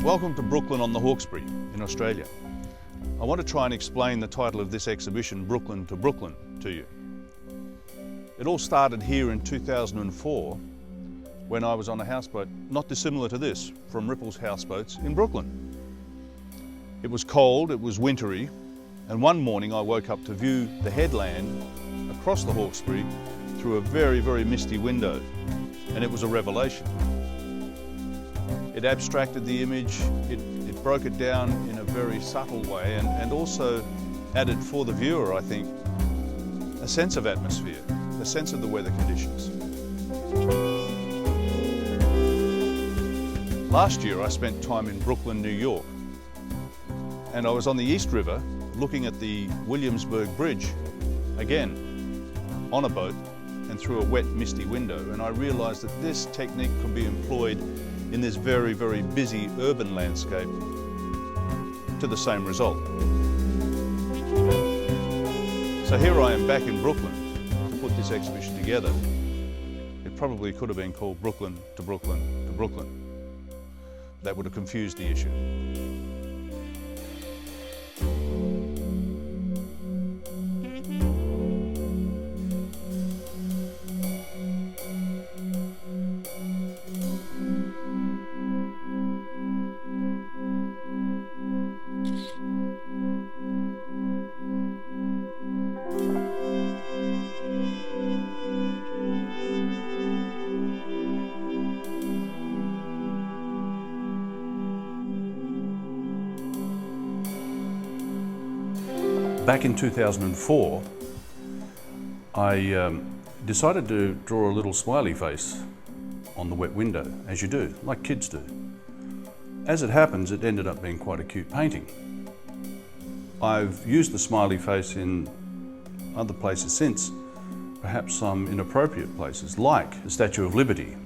Welcome to Brooklyn on the Hawkesbury in Australia. I want to try and explain the title of this exhibition, Brooklyn to Brooklyn, to you. It all started here in 2004 when I was on a houseboat not dissimilar to this, from Ripple's houseboats in Brooklyn. It was cold, it was wintry, and one morning I woke up to view the headland across the Hawkesbury through a very, very misty window, and it was a revelation. It abstracted the image, it broke it down in a very subtle way, and also added for the viewer, I think, a sense of atmosphere, a sense of the weather conditions. Last year I spent time in Brooklyn, New York, and I was on the East River looking at the Williamsburg Bridge, again, on a boat and through a wet, misty window, and I realised that this technique could be employed in this very, very busy urban landscape to the same result. So here I am back in Brooklyn to put this exhibition together. It probably could have been called Brooklyn to Brooklyn to Brooklyn. That would have confused the issue. Back in 2004, I decided to draw a little smiley face on the wet window, as you do, like kids do. As it happens, it ended up being quite a cute painting. I've used the smiley face in other places since, perhaps some inappropriate places, like the Statue of Liberty.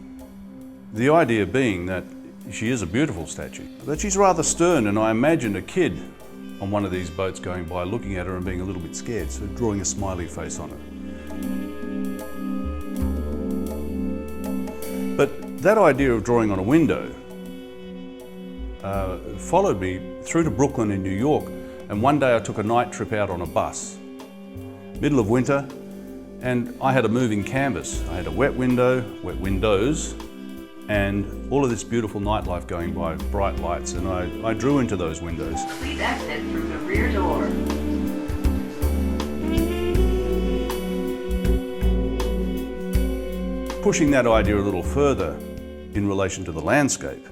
The idea being that she is a beautiful statue, but she's rather stern, and I imagined a kid on one of these boats going by, looking at her and being a little bit scared, so drawing a smiley face on her. But that idea of drawing on a window followed me through to Brooklyn in New York, and one day I took a night trip out on a bus, middle of winter, and I had a moving canvas. I had a wet window, wet windows, and all of this beautiful nightlife going by, bright lights, and I drew into those windows. Please exit through the rear door. Pushing that idea a little further in relation to the landscape,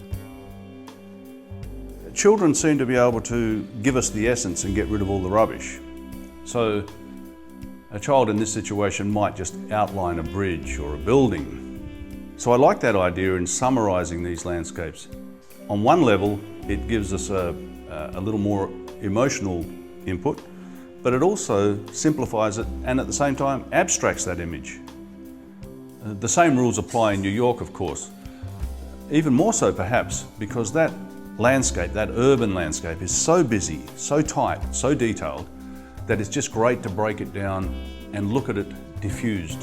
children seem to be able to give us the essence and get rid of all the rubbish. So a child in this situation might just outline a bridge or a building. So I like that idea in summarising these landscapes. On one level, it gives us a little more emotional input, but it also simplifies it and at the same time abstracts that image. The same rules apply in New York, of course. Even more so perhaps because that landscape, that urban landscape, is so busy, so tight, so detailed, that it's just great to break it down and look at it diffused.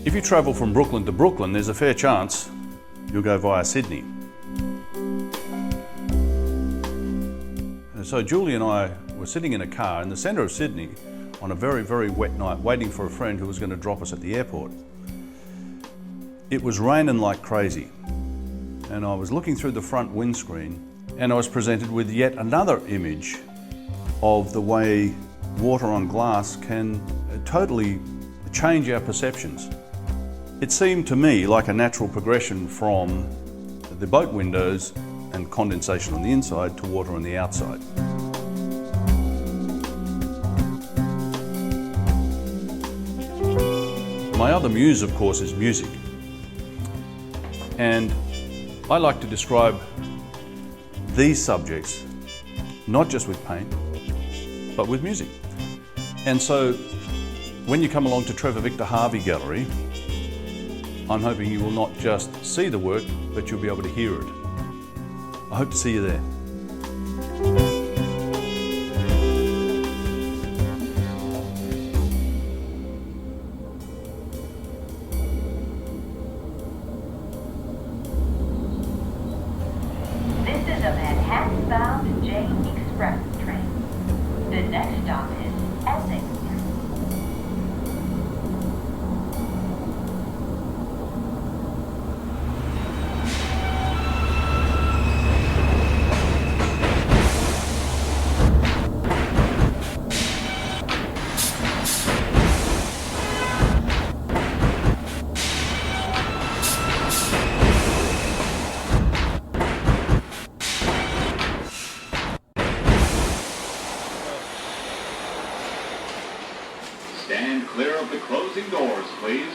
If you travel from Brooklyn to Brooklyn, there's a fair chance you'll go via Sydney. So Julie and I were sitting in a car in the centre of Sydney on a very, very wet night, waiting for a friend who was going to drop us at the airport. It was raining like crazy, and I was looking through the front windscreen and I was presented with yet another image of the way water on glass can totally change our perceptions. It seemed to me like a natural progression from the boat windows and condensation on the inside to water on the outside. My other muse, of course, is music. And I like to describe these subjects not just with paint, but with music. And so when you come along to Trevor Victor Harvey Gallery, I'm hoping you will not just see the work, but you'll be able to hear it. I hope to see you there. This is a Manhattan-bound Jane Express train. The next stop is Essex. Stand clear of the closing doors, please.